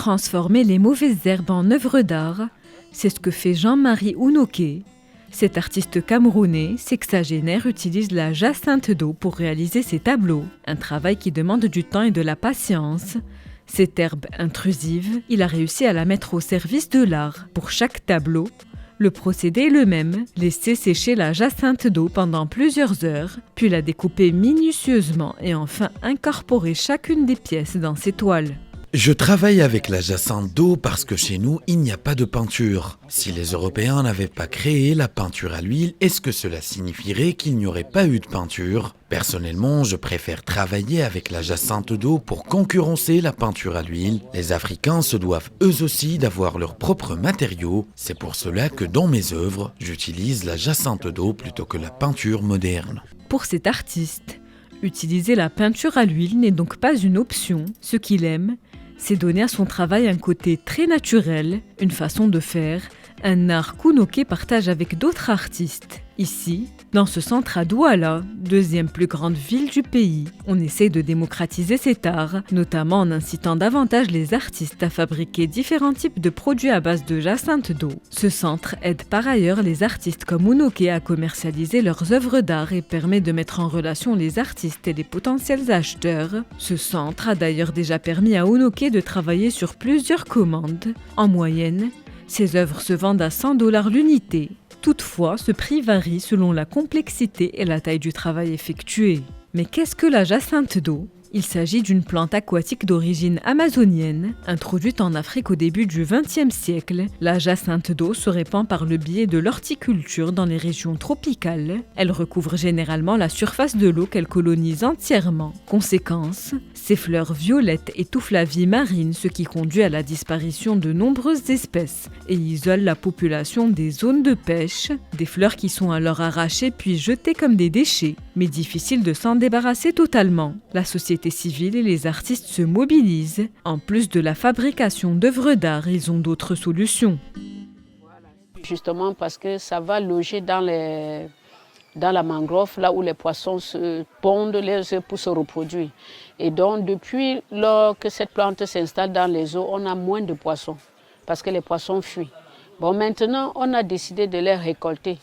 Transformer les mauvaises herbes en œuvres d'art, c'est ce que fait Jean-Marie Ounoké. Cet artiste camerounais, sexagénaire, utilise la jacinthe d'eau pour réaliser ses tableaux, un travail qui demande du temps et de la patience. Cette herbe intrusive, il a réussi à la mettre au service de l'art. Pour chaque tableau, le procédé est le même, laisser sécher la jacinthe d'eau pendant plusieurs heures, puis la découper minutieusement et enfin incorporer chacune des pièces dans ses toiles. Je travaille avec la jacinthe d'eau parce que chez nous, il n'y a pas de peinture. Si les Européens n'avaient pas créé la peinture à l'huile, est-ce que cela signifierait qu'il n'y aurait pas eu de peinture ? Personnellement, je préfère travailler avec la jacinthe d'eau pour concurrencer la peinture à l'huile. Les Africains se doivent eux aussi d'avoir leurs propres matériaux. C'est pour cela que dans mes œuvres, j'utilise la jacinthe d'eau plutôt que la peinture moderne. Pour cet artiste, utiliser la peinture à l'huile n'est donc pas une option. Ce qu'il aime, c'est donner à son travail un côté très naturel, une façon de faire, un art qu'Ounoké partage avec d'autres artistes. Ici, dans ce centre à Douala, deuxième plus grande ville du pays, on essaie de démocratiser cet art, notamment en incitant davantage les artistes à fabriquer différents types de produits à base de jacinthe d'eau. Ce centre aide par ailleurs les artistes comme Ounoké à commercialiser leurs œuvres d'art et permet de mettre en relation les artistes et les potentiels acheteurs. Ce centre a d'ailleurs déjà permis à Ounoké de travailler sur plusieurs commandes. En moyenne, ses œuvres se vendent à 100 $ l'unité. Toutefois, ce prix varie selon la complexité et la taille du travail effectué. Mais qu'est-ce que la jacinthe d'eau ? Il s'agit d'une plante aquatique d'origine amazonienne, introduite en Afrique au début du XXe siècle. La jacinthe d'eau se répand par le biais de l'horticulture dans les régions tropicales. Elle recouvre généralement la surface de l'eau qu'elle colonise entièrement. Conséquence, ses fleurs violettes étouffent la vie marine, ce qui conduit à la disparition de nombreuses espèces et isole la population des zones de pêche. Des fleurs qui sont alors arrachées puis jetées comme des déchets, mais difficile de s'en débarrasser totalement. La société civile et les artistes se mobilisent. En plus de la fabrication d'œuvres d'art, ils ont d'autres solutions. Justement parce que ça va loger dans la mangrove, là où les poissons se pondent les œufs pour se reproduire. Et donc, depuis lors que cette plante s'installe dans les eaux, on a moins de poissons, parce que les poissons fuient. Bon, maintenant, on a décidé de les récolter,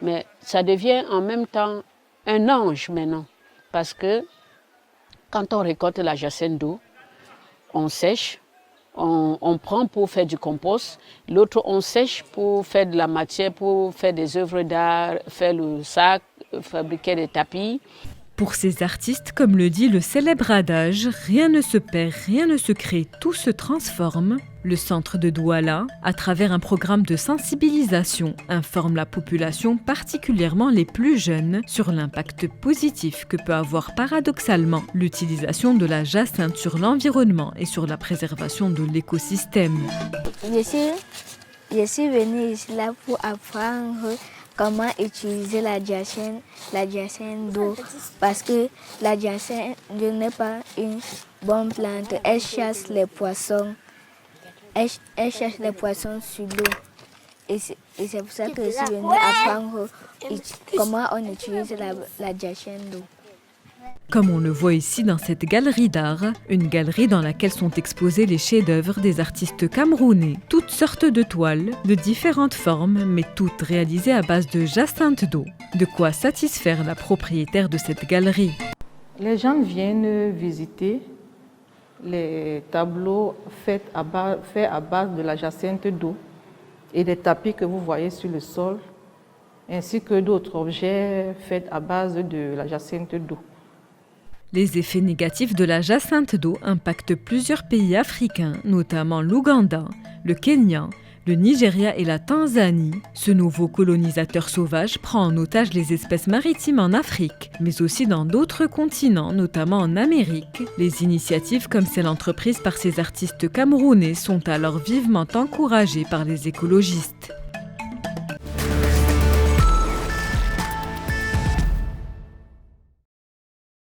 mais ça devient en même temps un ange maintenant, parce que quand on récolte la jacinthe d'eau, on sèche, on prend pour faire du compost, l'autre on sèche pour faire de la matière, pour faire des œuvres d'art, faire le sac, fabriquer des tapis. Pour ces artistes, comme le dit le célèbre adage, rien ne se perd, rien ne se crée, tout se transforme. Le centre de Douala, à travers un programme de sensibilisation, informe la population, particulièrement les plus jeunes, sur l'impact positif que peut avoir paradoxalement l'utilisation de la jacinthe sur l'environnement et sur la préservation de l'écosystème. Je suis venue ici là pour apprendre comment utiliser la jacinthe d'eau, parce que la jacinthe d'eau n'est pas une bonne plante, elle chasse les poissons. Elle cherche les poissons sur l'eau. Et c'est pour ça que je suis venue apprendre comment on utilise la jacinthe d'eau. Comme on le voit ici dans cette galerie d'art, une galerie dans laquelle sont exposés les chefs-d'œuvre des artistes camerounais. Toutes sortes de toiles, de différentes formes, mais toutes réalisées à base de jacinthe d'eau. De quoi satisfaire la propriétaire de cette galerie. Les gens viennent visiter les tableaux faits à base de la jacinthe d'eau et des tapis que vous voyez sur le sol, ainsi que d'autres objets faits à base de la jacinthe d'eau. Les effets négatifs de la jacinthe d'eau impactent plusieurs pays africains, notamment l'Ouganda, le Kenya, le Nigeria et la Tanzanie. Ce nouveau colonisateur sauvage prend en otage les espèces maritimes en Afrique, mais aussi dans d'autres continents, notamment en Amérique. Les initiatives comme celle entreprise par ces artistes camerounais sont alors vivement encouragées par les écologistes.